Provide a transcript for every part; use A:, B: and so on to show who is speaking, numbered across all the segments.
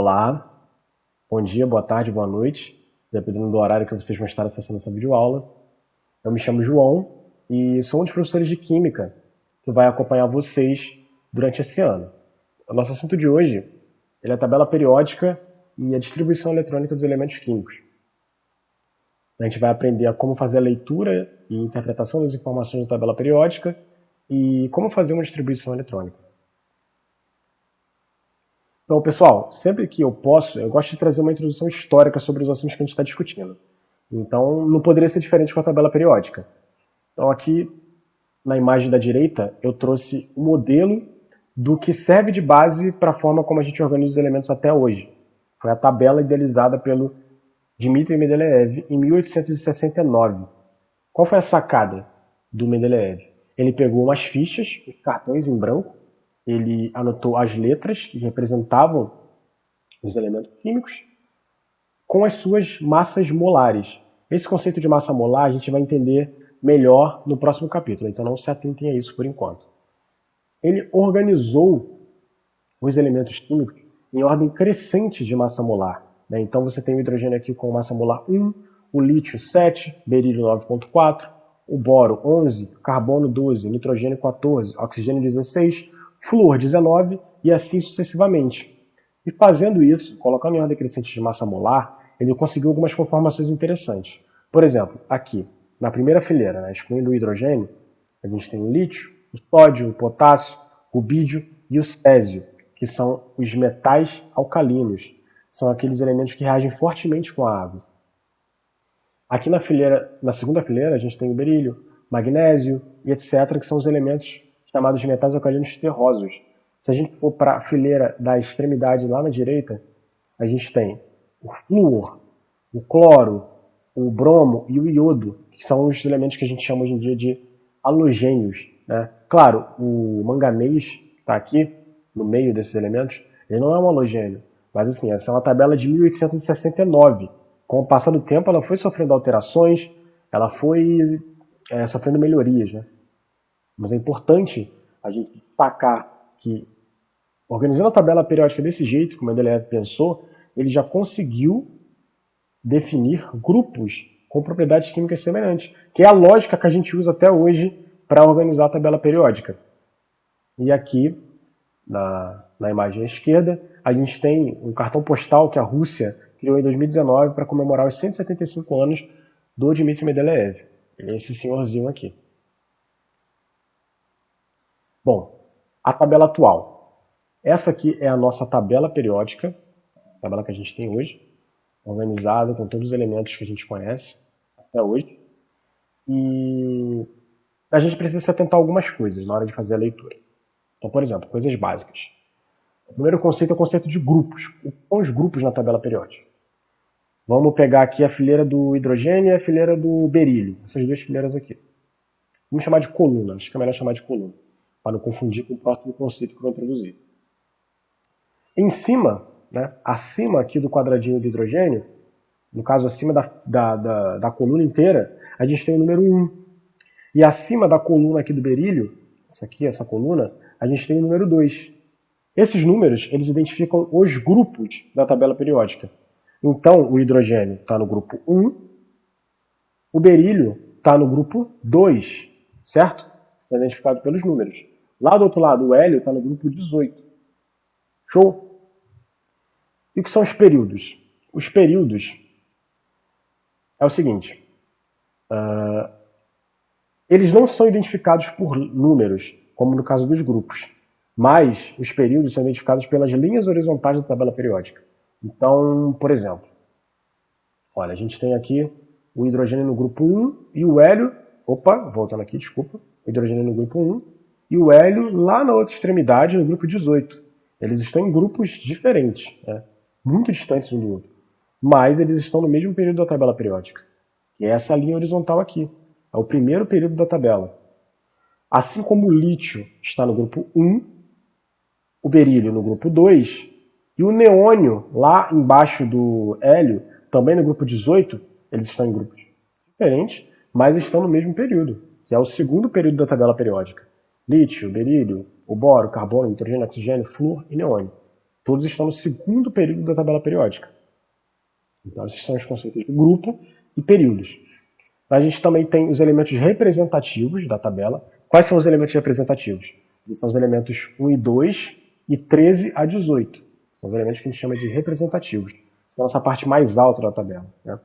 A: Olá, bom dia, boa tarde, boa noite, dependendo do horário que vocês vão estar acessando essa videoaula. Eu me chamo João e sou um dos professores de Química que vai acompanhar vocês durante esse ano. O nosso assunto de hoje é a tabela periódica e a distribuição eletrônica dos elementos químicos. A gente vai aprender a como fazer a leitura e interpretação das informações da tabela periódica e como fazer uma distribuição eletrônica. Então, pessoal, sempre que eu posso, eu gosto de trazer uma introdução histórica sobre os assuntos que a gente está discutindo. Então, não poderia ser diferente com a tabela periódica. Então, aqui, na imagem da direita, eu trouxe um modelo do que serve de base para a forma como a gente organiza os elementos até hoje. Foi a tabela idealizada pelo Dmitry Mendeleev em 1869. Qual foi a sacada do Mendeleev? Ele pegou umas fichas, cartões em branco, ele anotou as letras que representavam os elementos químicos com as suas massas molares. Esse conceito de massa molar a gente vai entender melhor no próximo capítulo, então não se atentem a isso por enquanto. Ele organizou os elementos químicos em ordem crescente de massa molar. Então você tem o hidrogênio aqui com massa molar 1, o lítio 7, berílio 9,4, o boro 11, carbono 12, nitrogênio 14, oxigênio 16, flúor 19 e assim sucessivamente. E fazendo isso, colocando em ordem crescente de massa molar, ele conseguiu algumas conformações interessantes. Por exemplo, aqui, na primeira fileira, excluindo o hidrogênio, a gente tem o lítio, o sódio, o potássio, o bídio e o césio, que são os metais alcalinos. São aqueles elementos que reagem fortemente com a água. Aqui na segunda fileira, a gente tem o berílio, magnésio e etc., que são os elementos chamados de metais alcalinos terrosos. Se a gente for para a fileira da extremidade lá na direita, a gente tem o flúor, o cloro, o bromo e o iodo, que são os elementos que a gente chama hoje em dia de halogênios. Claro, o manganês está aqui no meio desses elementos, ele não é um halogênio, mas assim, essa é uma tabela de 1869. Com o passar do tempo, ela foi sofrendo alterações, ela foi sofrendo melhorias. Mas é importante a gente destacar que, organizando a tabela periódica desse jeito, como o Mendeleev pensou, ele já conseguiu definir grupos com propriedades químicas semelhantes, que é a lógica que a gente usa até hoje para organizar a tabela periódica. E aqui, na imagem à esquerda, a gente tem um cartão postal que a Rússia criou em 2019 para comemorar os 175 anos do Dmitry Mendeleev. Ele é esse senhorzinho aqui. Bom, a tabela atual. Essa aqui é a nossa tabela periódica, a tabela que a gente tem hoje, organizada com todos os elementos que a gente conhece até hoje. E a gente precisa se atentar a algumas coisas na hora de fazer a leitura. Então, por exemplo, coisas básicas. O primeiro conceito é o conceito de grupos. O que são os grupos na tabela periódica? Vamos pegar aqui a fileira do hidrogênio e a fileira do berílio. Essas duas fileiras aqui. Vamos chamar de coluna. Acho que é melhor chamar de coluna, para não confundir com o próximo conceito que eu vou introduzir. Em cima, acima aqui do quadradinho do hidrogênio, no caso acima da coluna inteira, a gente tem o número 1. E acima da coluna aqui do berílio, essa coluna, a gente tem o número 2. Esses números, eles identificam os grupos da tabela periódica. Então, o hidrogênio está no grupo 1, o berílio está no grupo 2, certo? Está identificado pelos números. Lá do outro lado, o hélio está no grupo 18. Show? E o que são os períodos? Os períodos é o seguinte. Eles não são identificados por números, como no caso dos grupos, mas os períodos são identificados pelas linhas horizontais da tabela periódica. Então, por exemplo, olha, a gente tem aqui o hidrogênio no grupo 1 e o hélio, voltando aqui, desculpa, o hidrogênio no grupo 1 e o hélio lá na outra extremidade, no grupo 18. Eles estão em grupos diferentes, muito distantes um do outro, mas eles estão no mesmo período da tabela periódica, que é essa linha horizontal aqui. É o primeiro período da tabela. Assim como o lítio está no grupo 1, o berílio no grupo 2, e o neônio lá embaixo do hélio, também no grupo 18, eles estão em grupos diferentes, mas estão no mesmo período, que é o segundo período da tabela periódica. Lítio, berílio, o boro, carbono, nitrogênio, oxigênio, flúor e neônio. todos estão no segundo período da tabela periódica. Então, esses são os conceitos de grupo e períodos. A gente também tem os elementos representativos da tabela. Quais são os elementos representativos? Eles são os elementos 1 e 2 e 13 a 18. São os elementos que a gente chama de representativos. É a nossa parte mais alta da tabela, né?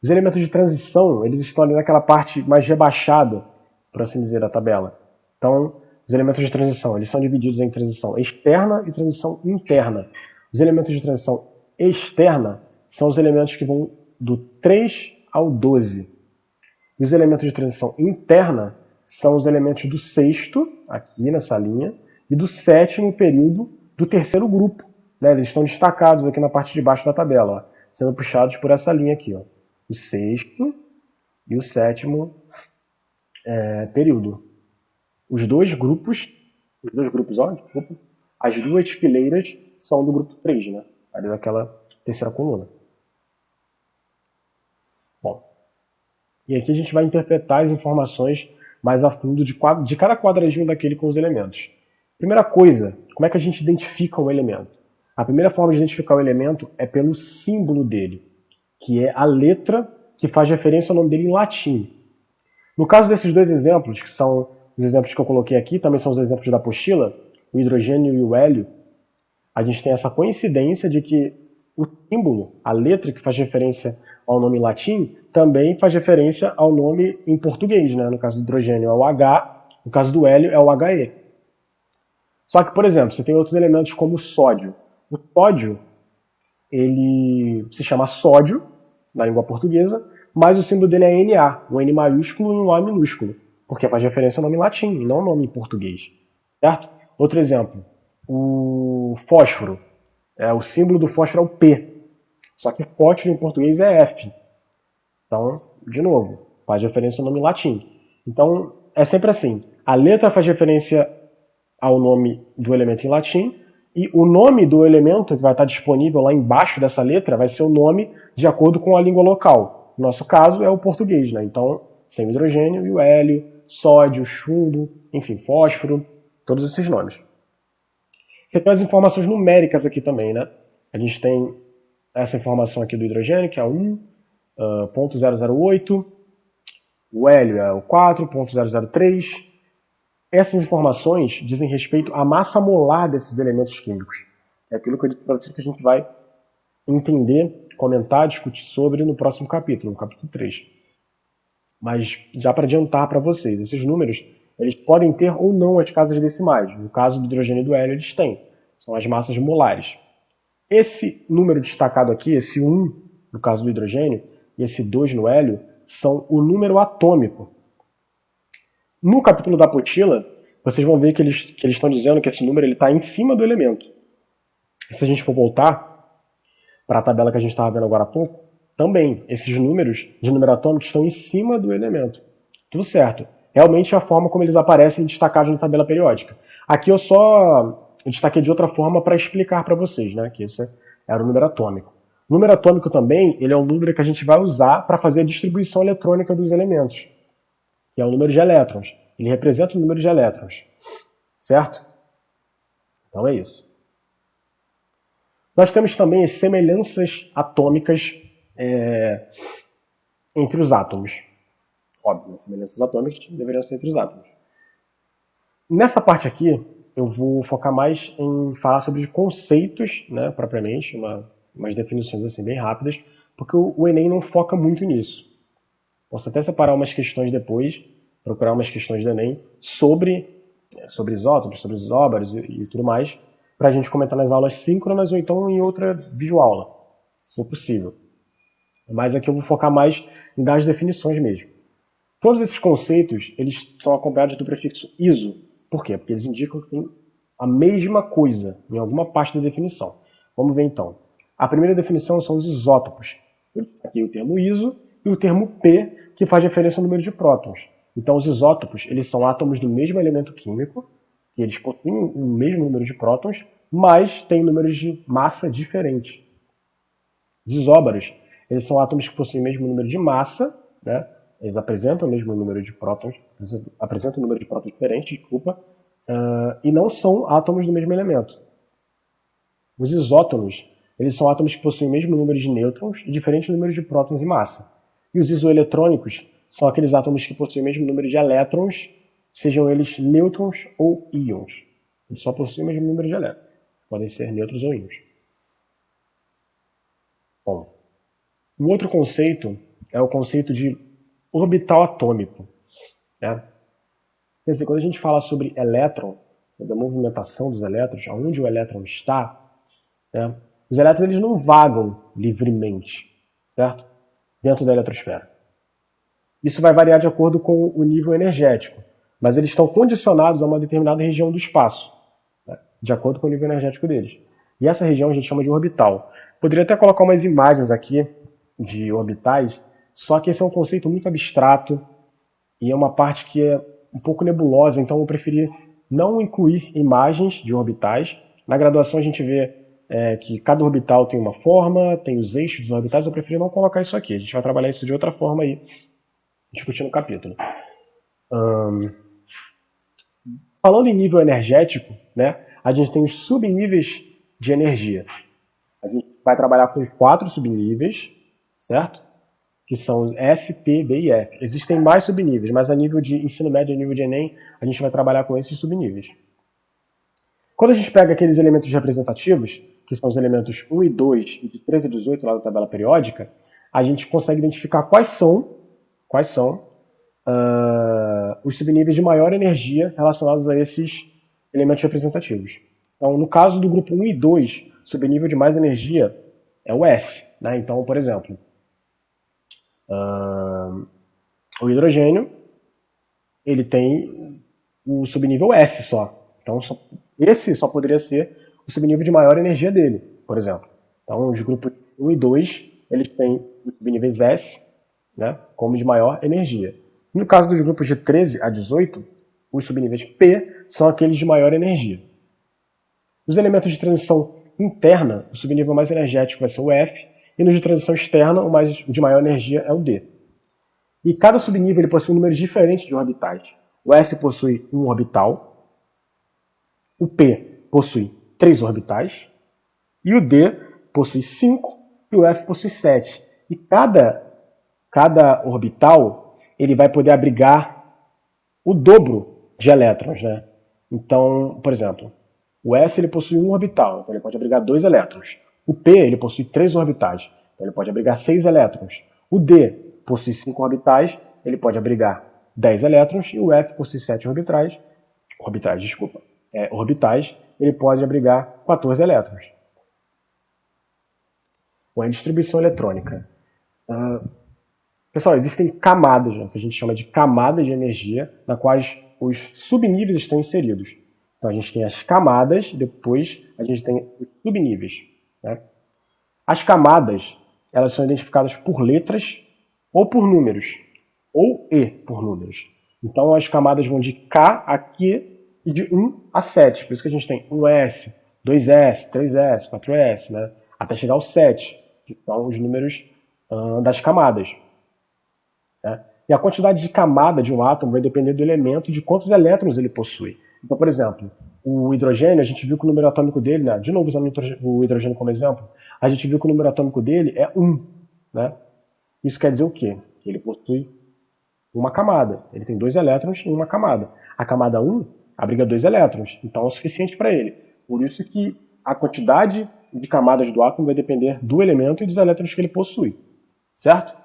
A: Os elementos de transição, eles estão ali naquela parte mais rebaixada, por assim dizer, da tabela. Então, os elementos de transição, eles são divididos em transição externa e transição interna. Os elementos de transição externa são os elementos que vão do 3 ao 12. E os elementos de transição interna são os elementos do sexto, aqui nessa linha, e do sétimo período do terceiro grupo, né? Eles estão destacados aqui na parte de baixo da tabela, ó, sendo puxados por essa linha aqui, ó. O sexto e o sétimo período. Os dois grupos, ó, desculpa, as duas fileiras são do grupo 3, né? Ali daquela terceira coluna. Bom, e aqui a gente vai interpretar as informações mais a fundo de cada quadradinho daquele com os elementos. Primeira coisa, como é que a gente identifica um elemento? A primeira forma de identificar o elemento é pelo símbolo dele, que é a letra que faz referência ao nome dele em latim. No caso desses dois exemplos, que são os exemplos que eu coloquei aqui, também são os exemplos da apostila, o hidrogênio e o hélio, a gente tem essa coincidência de que o símbolo, a letra que faz referência ao nome em latim, também faz referência ao nome em português, né? No caso do hidrogênio é o H, no caso do hélio é o HE. Só que, por exemplo, você tem outros elementos como o sódio. O sódio, ele se chama sódio, na língua portuguesa, mas o símbolo dele é Na, um N maiúsculo e um A minúsculo, porque faz referência ao nome em latim, e não ao nome em português. Certo? Outro exemplo, o fósforo. O símbolo do fósforo é o P, só que fósforo em português é F. Então, de novo, faz referência ao nome em latim. Então, é sempre assim. A letra faz referência ao nome do elemento em latim, e o nome do elemento que vai estar disponível lá embaixo dessa letra vai ser o nome de acordo com a língua local. No nosso caso é o português, né? Então, sem o hidrogênio e o hélio, sódio, chumbo, enfim, fósforo, todos esses nomes. Você tem as informações numéricas aqui também, né? A gente tem essa informação aqui do hidrogênio, que é 1.008, o hélio é o 4.003. Essas informações dizem respeito à massa molar desses elementos químicos. É aquilo que eu disse para vocês que a gente vai entender, comentar, discutir sobre no próximo capítulo, no capítulo 3. Mas já para adiantar para vocês, esses números eles podem ter ou não as casas decimais. No caso do hidrogênio e do hélio, eles têm. São as massas molares. Esse número destacado aqui, esse 1 no caso do hidrogênio e esse 2 no hélio, são o número atômico. No capítulo da apostila, vocês vão ver que eles estão dizendo que esse número está em cima do elemento. E se a gente for voltar para a tabela que a gente estava vendo agora há pouco, também esses números de número atômico estão em cima do elemento. Tudo certo. Realmente é a forma como eles aparecem destacados na tabela periódica. Aqui eu só destaquei de outra forma para explicar para vocês, né, que esse era o número atômico. O número atômico também ele é um número que a gente vai usar para fazer a distribuição eletrônica dos elementos, que é o número de elétrons. Ele representa o número de elétrons. Certo? Então é isso. Nós temos também as semelhanças atômicas entre os átomos. Óbvio, as semelhanças atômicas deveriam ser entre os átomos. Nessa parte aqui, eu vou focar mais em falar sobre conceitos, né, propriamente, umas definições assim, bem rápidas, porque o Enem não foca muito nisso. Posso até separar umas questões depois, procurar umas questões do Enem sobre isótopos, sobre isóbaros e tudo mais, para a gente comentar nas aulas síncronas ou então em outra videoaula, se for possível. Mas aqui eu vou focar mais em dar as definições mesmo. Todos esses conceitos eles são acompanhados do prefixo iso. Por quê? Porque eles indicam que tem a mesma coisa em alguma parte da definição. Vamos ver então. A primeira definição são os isótopos. Aqui o termo iso e o termo P, que faz referência ao número de prótons. Então os isótopos eles são átomos do mesmo elemento químico, e eles possuem o mesmo número de prótons, mas têm números de massa diferentes. Os isóbaros eles são átomos que possuem o mesmo número de massa, né? Eles apresentam o mesmo número de prótons, apresentam um número de prótons diferente, desculpa, e não são átomos do mesmo elemento. Os isótonos, eles são átomos que possuem o mesmo número de nêutrons e diferentes números de prótons e massa. E os isoeletrônicos são aqueles átomos que possuem o mesmo número de elétrons, sejam eles nêutrons ou íons. Eles só possuem o mesmo número de elétrons. Podem ser nêutrons ou íons. Bom, um outro conceito é o conceito de orbital atômico. Né? Quer dizer, quando a gente fala sobre elétron, da movimentação dos elétrons, aonde o elétron está, né? Os elétrons eles não vagam livremente, certo? Dentro da eletrosfera. Isso vai variar de acordo com o nível energético, mas eles estão condicionados a uma determinada região do espaço, né? De acordo com o nível energético deles. E essa região a gente chama de orbital. Poderia até colocar umas imagens aqui de orbitais, só que esse é um conceito muito abstrato e é uma parte que é um pouco nebulosa, então eu preferi não incluir imagens de orbitais. Na graduação a gente vê que cada orbital tem uma forma, tem os eixos dos orbitais, eu preferi não colocar isso aqui. A gente vai trabalhar isso de outra forma aí, discutindo o capítulo. Falando em nível energético, né, a gente tem os subníveis de energia. A gente vai trabalhar com 4 subníveis, certo? Que são S, P, B e F. Existem mais subníveis, mas a nível de ensino médio e nível de Enem, a gente vai trabalhar com esses subníveis. Quando a gente pega aqueles elementos representativos, que são os elementos 1 e 2, e de 13 a 18 lá da tabela periódica, a gente consegue identificar quais são os subníveis de maior energia relacionados a esses elementos representativos. Então, no caso do grupo 1 e 2, o subnível de mais energia é o S. Né? Então, por exemplo, o hidrogênio ele tem o subnível S só. Então, esse só poderia ser o subnível de maior energia dele, por exemplo. Então, os grupos 1 e 2 eles têm os subníveis S, né, como de maior energia. No caso dos grupos de 13 a 18, os subníveis P são aqueles de maior energia. Os elementos de transição interna, o subnível mais energético vai ser o F, e nos de transição externa, o de maior energia é o D. E cada subnível ele possui um número diferente de orbitais. O S possui um orbital, o P possui 3 orbitais, e o D possui 5 e o F possui 7. E cada orbital ele vai poder abrigar o dobro de elétrons. Né? Então, por exemplo, o S ele possui um orbital, então ele pode abrigar 2 elétrons. O P ele possui 3 orbitais, então ele pode abrigar 6 elétrons. O D possui 5 orbitais, ele pode abrigar 10 elétrons. E o F possui 7 orbitais, ele pode abrigar 14 elétrons. Bom, a distribuição eletrônica. Pessoal, existem camadas, né, que a gente chama de camadas de energia, na quais os subníveis estão inseridos. Então a gente tem as camadas, depois a gente tem os subníveis. Né? As camadas, elas são identificadas por letras ou por números, ou E por números. Então as camadas vão de K a Q e de 1 a 7. Por isso que a gente tem 1S, 2S, 3S, 4S, né? Até chegar ao 7, que são os números das camadas. Né? E a quantidade de camada de um átomo vai depender do elemento e de quantos elétrons ele possui. Então, por exemplo, o hidrogênio, a gente viu que o número atômico dele, né? De novo usando o hidrogênio como exemplo, a gente viu que o número atômico dele é 1. Né? Isso quer dizer o quê? Que ele possui uma camada. Ele tem 2 elétrons em uma camada. A camada 1 abriga 2 elétrons, então é o suficiente para ele. Por isso que a quantidade de camadas do átomo vai depender do elemento e dos elétrons que ele possui. Certo?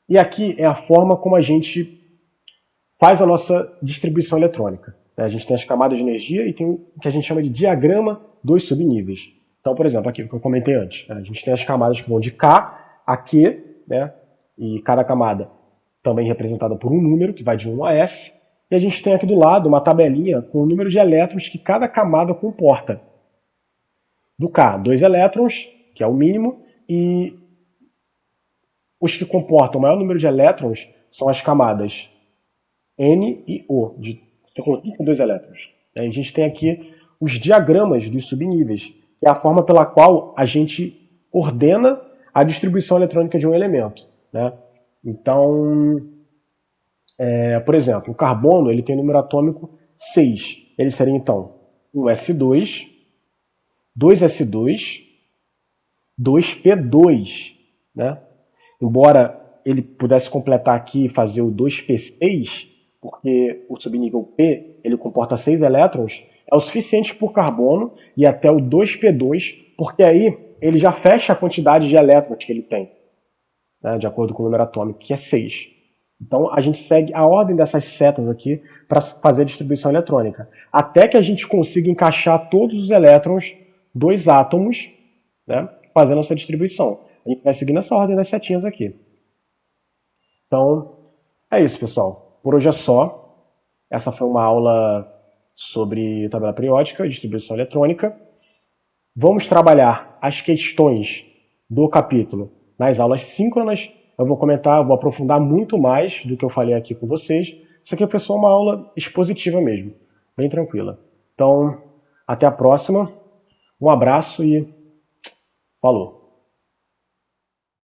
A: E aqui é a forma como a gente faz a nossa distribuição eletrônica. A gente tem as camadas de energia e tem o que a gente chama de diagrama dos subníveis. Então, por exemplo, aqui o que eu comentei antes, a gente tem as camadas que vão de K a Q, né? E cada camada também representada por um número, que vai de 1 a S, e a gente tem aqui do lado uma tabelinha com o número de elétrons que cada camada comporta. Do K, 2 elétrons, que é o mínimo, e os que comportam o maior número de elétrons são as camadas N e O, com 2 elétrons. A gente tem aqui os diagramas dos subníveis, que é a forma pela qual a gente ordena a distribuição eletrônica de um elemento. Né? Então, por exemplo, o carbono ele tem número atômico 6. Ele seria, então, um S2, 2s2, 2p2, né? Embora ele pudesse completar aqui e fazer o 2p6, porque o subnível P ele comporta 6 elétrons, é o suficiente por carbono e até o 2p2, porque aí ele já fecha a quantidade de elétrons que ele tem, né, de acordo com o número atômico, que é 6. Então a gente segue a ordem dessas setas aqui para fazer a distribuição eletrônica, até que a gente consiga encaixar todos os elétrons dos átomos, né, fazendo essa distribuição. A gente vai seguindo essa ordem das setinhas aqui. Então, é isso, pessoal. Por hoje é só. Essa foi uma aula sobre tabela periódica e distribuição eletrônica. Vamos trabalhar as questões do capítulo nas aulas síncronas. Eu vou comentar, vou aprofundar muito mais do que eu falei aqui com vocês. Isso aqui foi só uma aula expositiva mesmo, bem tranquila. Então, até a próxima. Um abraço e falou!